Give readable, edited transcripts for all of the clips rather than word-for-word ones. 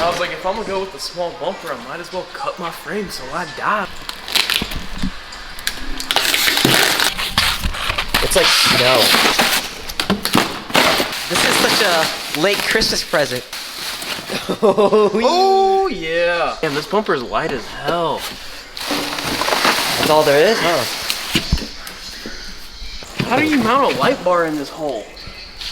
I was like, if I'm gonna go with the small bumper, I might as well cut my frame so I die. It's like snow. This is such a late Christmas present. Oh yeah. Damn, this bumper is light as hell. That's all there is, huh? How do you mount a light bar in this hole?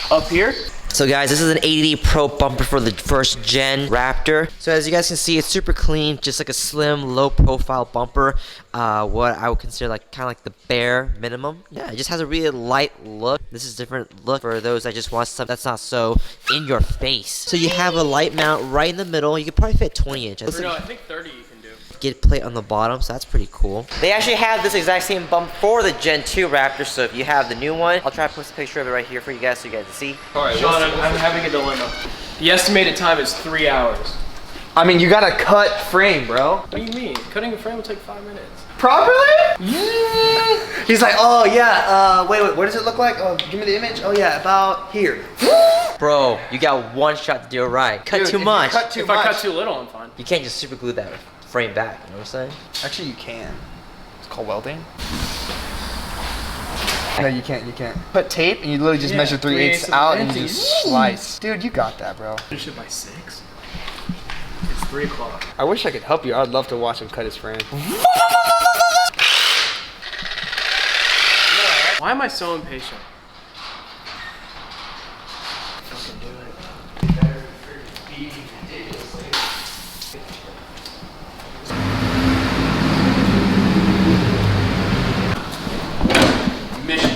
Up here? So guys, this is an 80 Pro bumper for the first gen Raptor. So as you guys can see, it's super clean, just like a slim, low profile bumper. What I would consider like kind of like the bare minimum. Yeah, it just has a really light look. This is a different look for those that just want stuff that's not so in your face. So you have a light mount right in the middle. You could probably fit 20 inches. No, I think 30 you can do. Get plate on the bottom, so that's pretty cool. They actually have this exact same bump for the Gen 2 Raptor, so if you have the new one, I'll try to post a picture of it right here for you guys so you guys can see. Alright, Sean, I'm having a dilemma. The estimated time is 3 hours. I mean, you gotta cut frame, bro. What do you mean? Cutting a frame will take 5 minutes. Properly? He's like, oh yeah, wait, what does it look like? Oh, give me the image. Oh yeah, about here. Bro, you got one shot to do it right. Cut too much. If I cut too little, I'm fine. You can't just super glue that frame back, you know what I'm saying? Actually, you can. It's called welding. No, you can't. Put tape and you literally just measure 3/8 out and you just slice. Dude, you got that, bro. Finish it by 6. It's 3 o'clock. I wish I could help you. I'd love to watch him cut his frame. Why am I so impatient? Fucking do it. Mission.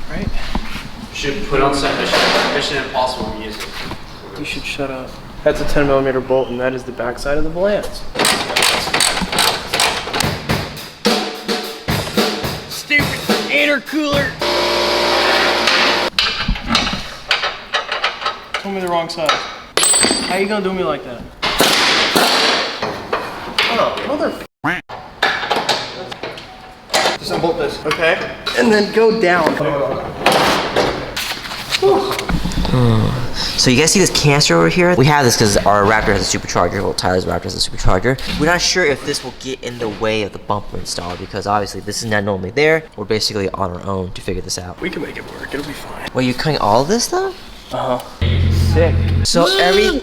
Right? Should put on set Mission Impossible music. You should shut up. That's a 10mm bolt, and that is the backside of the Blance. Stupid intercooler! Told me the wrong side. How you gonna do me like that? Oh, mother. Just unbolt this. Okay. And then go down. So you guys see this canister over here? We have this because our Raptor has a supercharger. Well, Tyler's Raptor has a supercharger. We're not sure if this will get in the way of the bumper install because obviously this is not normally there. We're basically on our own to figure this out. We can make it work. It'll be fine. Wait, you're cutting all of this though? Sick. So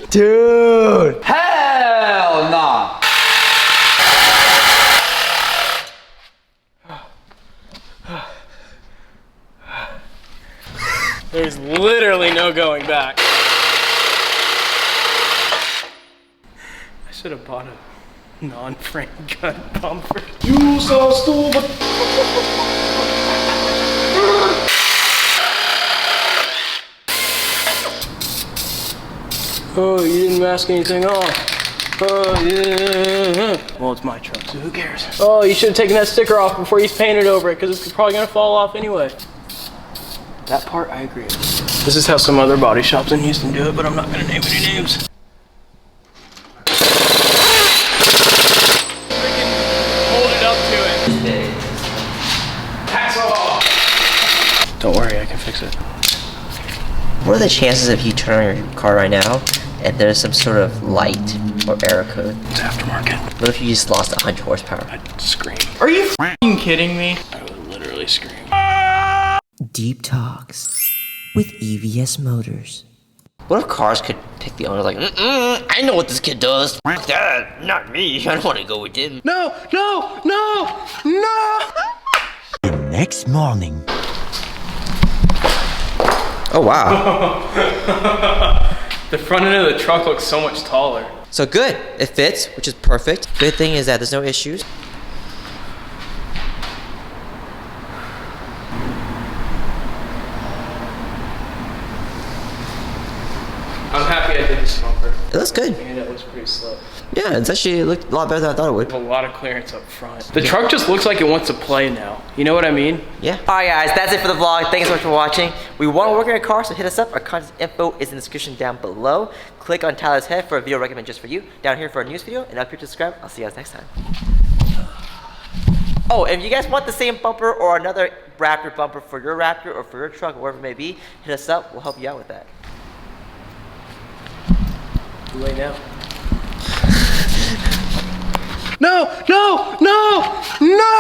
Dude! Hell nah! There's literally no going back. I should have bought a non-frame gun bumper. You so stupid. Oh, you didn't mask anything off. Oh, yeah. Well, it's my truck, so who cares? Oh, you should have taken that sticker off before you painted over it, because it's probably gonna fall off anyway. That part, I agree. This is how some other body shops in Houston do it, but I'm not gonna name any names. Freaking hold it up to it. Hacksaw! Don't worry, I can fix it. what are the chances of you turning your car right now and there's some sort of light or error code? It's aftermarket. What if you just lost 100 horsepower? I'd scream. Are you f***ing kidding me? I would literally scream. Deep Talks with EVS Motors. What if cars could pick the owner like, I know what this kid does. That, not me. I don't want to go with him. No, no, no, no! The next morning. Oh, wow. The front end of the trunk looks so much taller. So good. It fits, which is perfect. Good thing is that there's no issues. I'm happy I did this bumper. It looks good. And it looks pretty slow. Yeah, it's actually looked a lot better than I thought it would. A lot of clearance up front. The truck just looks like it wants to play now. You know what I mean? Yeah. Alright guys, that's it for the vlog. Thanks so much for watching. We want to work on a car, so hit us up. Our contact info is in the description down below. Click on Tyler's head for a video recommended just for you. Down here for a news video, and up here to subscribe. I'll see you guys next time. Oh, if you guys want the same bumper or another Raptor bumper for your Raptor or for your truck or whatever it may be, hit us up. We'll help you out with that. Too late now. No, no, no, no!